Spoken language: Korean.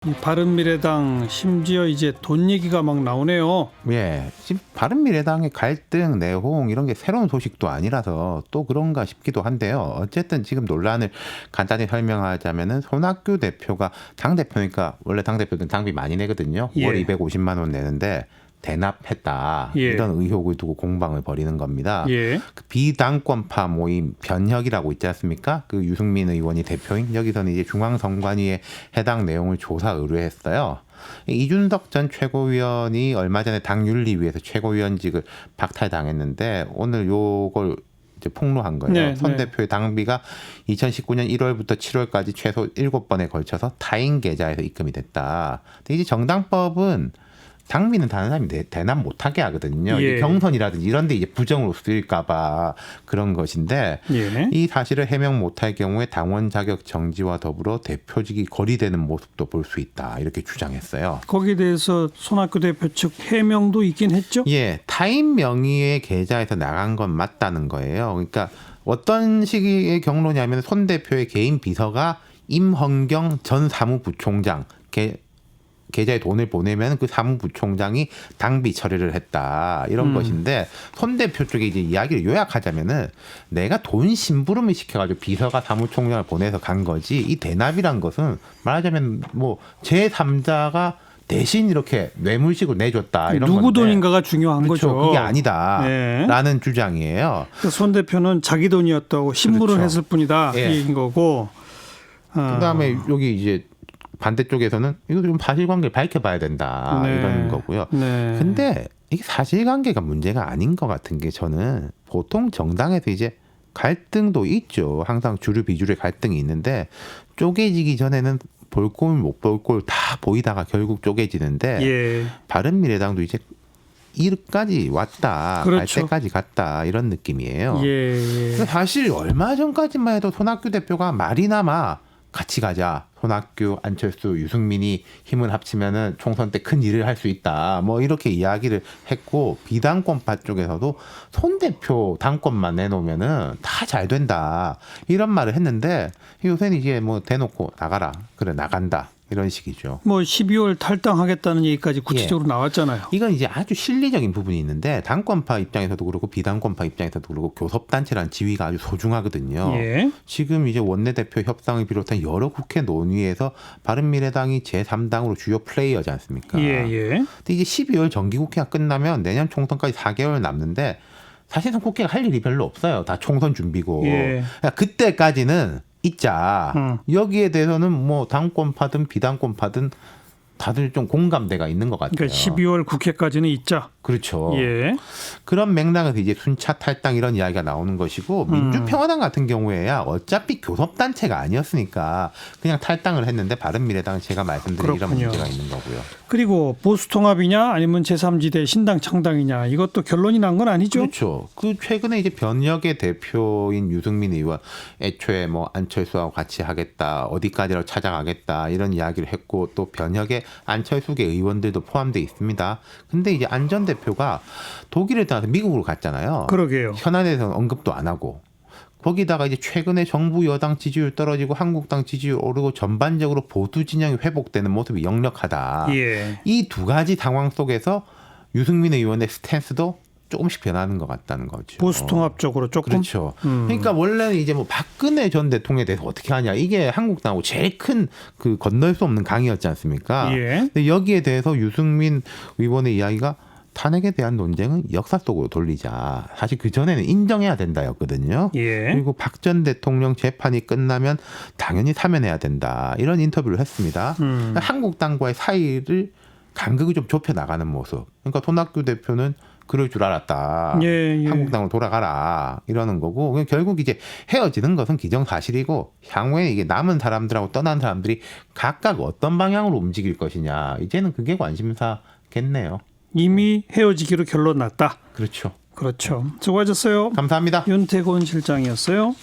이 바른미래당 심지어 이제 돈 얘기가 막 나오네요. 예, 지금 바른미래당의 갈등, 내홍 이런 게 새로운 소식도 아니라서 또 그런가 싶기도 한데요. 어쨌든 지금 논란을 간단히 설명하자면은 손학규 대표가 당대표니까 원래 당대표들은 당비 많이 내거든요. 예. 월 250만 원 내는데 대납했다. 예. 이런 의혹을 두고 공방을 벌이는 겁니다. 예. 그 비당권파 모임 변혁이라고 있지 않습니까? 그 유승민 의원이 대표인 여기서는 이제 중앙선관위에 해당 내용을 조사 의뢰했어요. 이준석 전 최고위원이 얼마 전에 당윤리위에서 최고위원직을 박탈당했는데 오늘 요걸 이제 폭로한 거예요. 네, 선 네. 대표의 당비가 2019년 1월부터 7월까지 최소 7번에 걸쳐서 타인 계좌에서 입금이 됐다. 근데 이제 정당법은 당비는 다른 사람이 대납 못하게 하거든요. 예. 경선이라든지 이런 데 이제 부정으로 쓰일까봐 그런 것인데 예. 이 사실을 해명 못할 경우에 당원 자격 정지와 더불어 대표직이 거리되는 모습도 볼 수 있다. 이렇게 주장했어요. 거기에 대해서 손학규 대표 측 해명도 있긴 했죠. 예, 타인 명의의 계좌에서 나간 건 맞다는 거예요. 그러니까 어떤 식의 경로냐면 손 대표의 개인 비서가 임헌경 전 사무부총장 계좌에 돈을 보내면 그 사무부총장이 당비 처리를 했다 이런 것인데 손 대표 쪽에 이제 이야기를 요약하자면은 내가 돈 심부름을 시켜가지고 비서가 사무총장을 보내서 간 거지 이 대납이란 것은 말하자면 뭐 제3자가 대신 이렇게 뇌물식으로 내줬다 이런 누구 건데 돈인가가 중요한 그렇죠. 거죠. 그게 아니다라는 주장이에요. 손 대표는 자기 돈이었다고 심부름 그렇죠. 했을 뿐이다 예. 이 얘기인 거고. 그다음에 여기 이제 반대쪽에서는 이거 좀 사실관계를 밝혀봐야 된다 네. 이런 거고요. 네. 근데 이게 사실관계가 문제가 아닌 것 같은 게 저는 보통 정당에서 이제 갈등도 있죠. 항상 주류 비주류의 갈등이 있는데 쪼개지기 전에는 볼 꼴 못 볼 꼴 다 보이다가 결국 쪼개지는데 예. 바른미래당도 이제 이까지 왔다, 갈 그렇죠. 때까지 갔다 이런 느낌이에요. 예. 사실 얼마 전까지만 해도 손학규 대표가 말이나마 같이 가자. 손학규, 안철수, 유승민이 힘을 합치면은 총선 때 큰 일을 할 수 있다. 뭐 이렇게 이야기를 했고 비당권파 쪽에서도 손 대표 당권만 내놓으면은 다 잘 된다. 이런 말을 했는데 요새는 이제 뭐 대놓고 나가라. 그래 나간다. 이런 식이죠. 뭐 12월 탈당하겠다는 얘기까지 구체적으로 나왔잖아요. 이건 이제 아주 실리적인 부분이 있는데 당권파 입장에서도 그렇고 비당권파 입장에서도 그렇고 교섭단체라는 지위가 아주 소중하거든요. 예. 지금 이제 원내대표 협상을 비롯한 여러 국회 논의에서 바른미래당이 제3당으로 주요 플레이어지 않습니까? 예. 근데 이제 12월 정기국회가 끝나면 내년 총선까지 4개월 남는데 사실상 국회가 할 일이 별로 없어요. 다 총선 준비고. 예. 그러니까 그때까지는 있자. 여기에 대해서는 뭐 당권파든 비당권파든 다들 좀 공감대가 있는 것 같아요. 그러니까 12월 국회까지는 있자. 그렇죠. 예. 그런 맥락에서 이제 순차 탈당 이런 이야기가 나오는 것이고 민주평화당 같은 경우에야 어차피 교섭단체가 아니었으니까 그냥 탈당을 했는데 바른미래당은 제가 말씀드린 이런 그렇군요. 문제가 있는 거고요. 그리고 보수통합이냐 아니면 제3지대 신당 창당이냐 이것도 결론이 난 건 아니죠. 그렇죠. 그 최근에 이제 변혁의 대표인 유승민 의원 애초에 뭐 안철수하고 같이 하겠다 어디까지라도 찾아가겠다 이런 이야기를 했고 또 변혁의 안철수계 의원들도 포함되어 있습니다. 근데 이제 안 전 대표가 독일을 떠나서 미국으로 갔잖아요. 그러게요. 현안에서는 언급도 안 하고 거기다가 이제 최근에 정부 여당 지지율 떨어지고 한국당 지지율 오르고 전반적으로 보수 진영이 회복되는 모습이 역력하다. 예. 이 두 가지 상황 속에서 유승민 의원의 스탠스도 조금씩 변하는 것 같다는 거죠. 보수통합 쪽으로 조금. 그렇죠. 그러니까 원래는 이제 뭐 박근혜 전 대통령에 대해서 어떻게 하냐 이게 한국당하고 제일 큰 그 건널 수 없는 강이었지 않습니까? 예. 근데 여기에 대해서 유승민 의원의 이야기가 탄핵에 대한 논쟁은 역사 속으로 돌리자. 사실 그 전에는 인정해야 된다였거든요. 예. 그리고 박 전 대통령 재판이 끝나면 당연히 사면해야 된다. 이런 인터뷰를 했습니다. 그러니까 한국당과의 사이를 간극이 좀 좁혀 나가는 모습. 그러니까 손학규 대표는 그럴 줄 알았다. 예. 한국당으로 돌아가라 이러는 거고 그냥 결국 이제 헤어지는 것은 기정사실이고 향후에 이게 남은 사람들하고 떠난 사람들이 각각 어떤 방향으로 움직일 것이냐 이제는 그게 관심사겠네요. 이미 헤어지기로 결론 났다. 그렇죠. 그렇죠. 수고하셨어요. 감사합니다. 윤태곤 실장이었어요.